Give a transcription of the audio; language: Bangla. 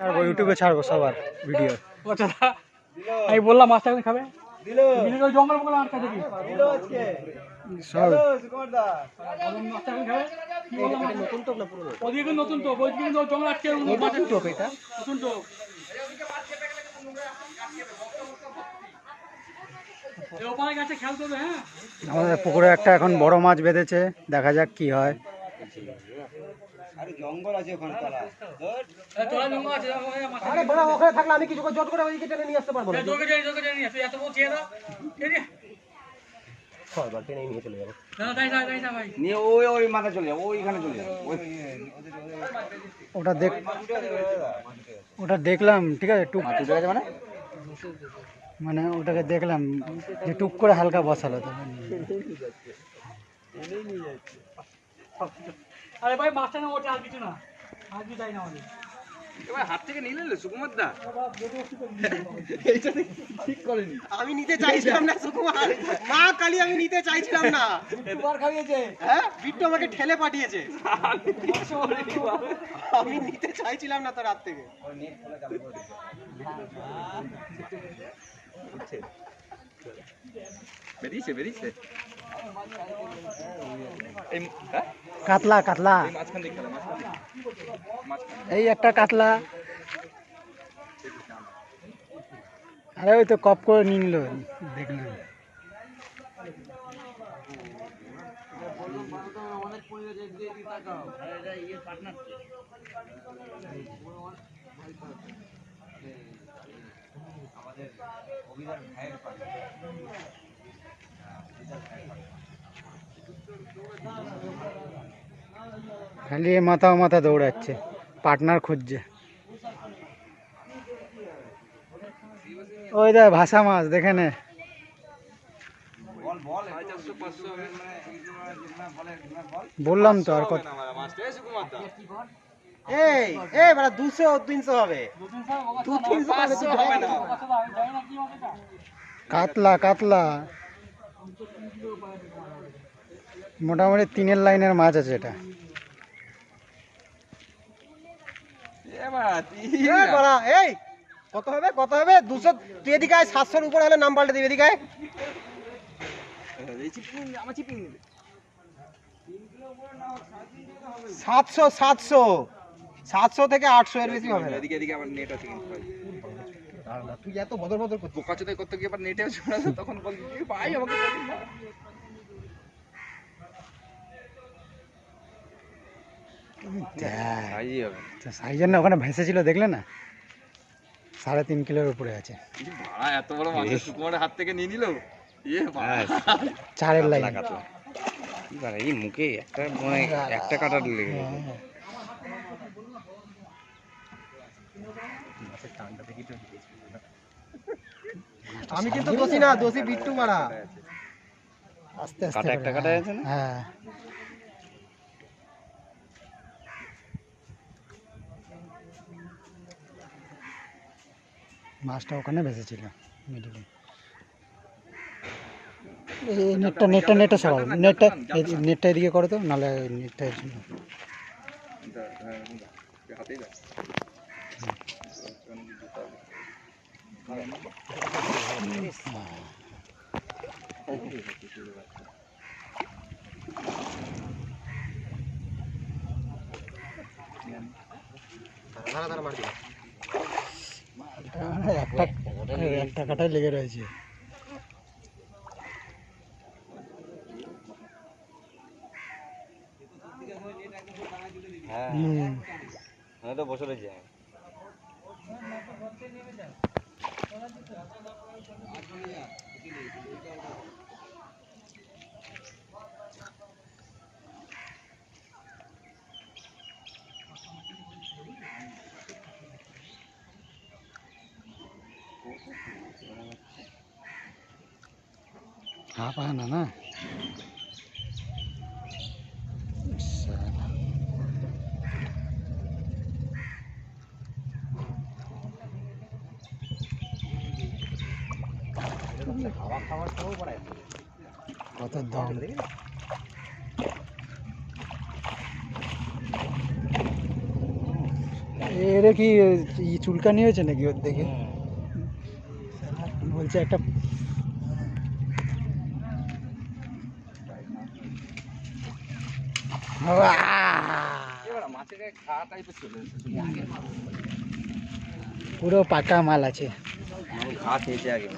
ছাড়বো ইউটিউবে ছাড়বো সবার ভিডিও। আচ্ছা আমি বললাম মাছটা এখন খাবে দিল জঙ্গল বলে আর কাছে দিল আজকে সব সুকুমার দা মাছটা এখন খাবে কি বললাম নতুন তো না পুরো ওদিকে নতুন তো ওই কিন্তু জঙ্গল আটকে নতুন তো এটা নতুন তো এই ওপারে গাছে খেলতে হবে। হ্যাঁ আমাদের পুকুরে একটা এখন বড় মাছ বেঁধেছে, দেখা যাক কি হয়। আরে জঙ্গল আছে ওখানে তলা তোরা জঙ্গল আছে আরে বড় ওখানে থাকলে আমি কিছু জট করে ওইদিকে টেনে নিয়ে আসতে পারবো না জোকে যাই তুই এত বড় চেয়ে দাও এই ছয় বার টেনে নিয়ে চলে যাবো না তাই না ভাই নিয়ে ওই মাথা চলে যাবো ওইখানে চলে যাবো ওটা দেখলাম, ঠিক আছে, টুক উঠে গেছে মানে মানে ওটাকে দেখলাম যে টুক করে হালকা বসালো তো। আরে ভাই মাছটা না ওটা আর কিছু না আর কিছু চাই না আমাদের এবার হাত থেকে নিলে সুকুমার দা এইটা ঠিক করেনি আমি নিতে চাইছিলাম না সুকুমার মা কালী আমি নিতে চাইছিলাম না দুবার খাইয়েছে হ্যাঁ বিট্টু আমাকে ঠেলে পাঠিয়েছে আমি নিতে চাইছিলাম না তোর হাত থেকে বেরিয়েছে বেরিয়েছে কাতলা কাতলা, এই একটা কাতলা। আরে ওই তো কপ করে নিল, দেখলাম। খালি মাথা মাথা দৌড়াচ্ছে, পার্টনার খুঁজছে। ওই দেখ ভাষা মাছ, দেখে নে। বললাম তো আর কত এই এই বড় 200 300 হবে 200 হবে না কাতলা কাতলা, মোটামুটি 3 লাইনের মাছ আছে এটা। এই কত হবে 200 তুই এদিকে আয় 700 এর উপরে হলে নাম পাল্টে দিবি এদিকে আয় 700 থেকে 800 এর বেশি হবে না এদিকে এদিকে আবার নেট আছে কিন্তু ভাই তুই এত বদর বদর করছিস বোকাচোদাই করতে গিয়ে আবার নেটেও চলে আসে তখন বল ভাই আমাকে বলিস না সাইজই হবে সাইজের না, ওখানে ভেসেছিল দেখলে না, 3.5 কিলোর উপরে আছে। ভাড়া এত বড় মাছ সুকুমারের হাত থেকে নিয়ে নিল ইয়ে ভাই 4 লাইন। এই মুখে একটা মানে একটা কাটা লেগে আমি কিন্তু দোষী না, দোষী বিট্টু মারা আস্তে আস্তে কাটা একটা করে, কাটা আছে না? হ্যাঁ। মাছটা ওখানে ভেসেছিল মিডিলে। এই নেটটা সরাও, নেটটা এদিকে করো তো, নাহলে নেটটা হাতেই দাও একটা কাটাই লেগে রয়েছে। হ্যাঁ তো বসে রয়েছে हाँ पाना ना কত দাম এর কি চুলকানি হয়েছে নাকি ওর দেখে? বলছে একটা মাছের গায়ে খাওয়া টাইপের চলে পুরো পাকা মাল আছে। ঘা খেয়েছে আগে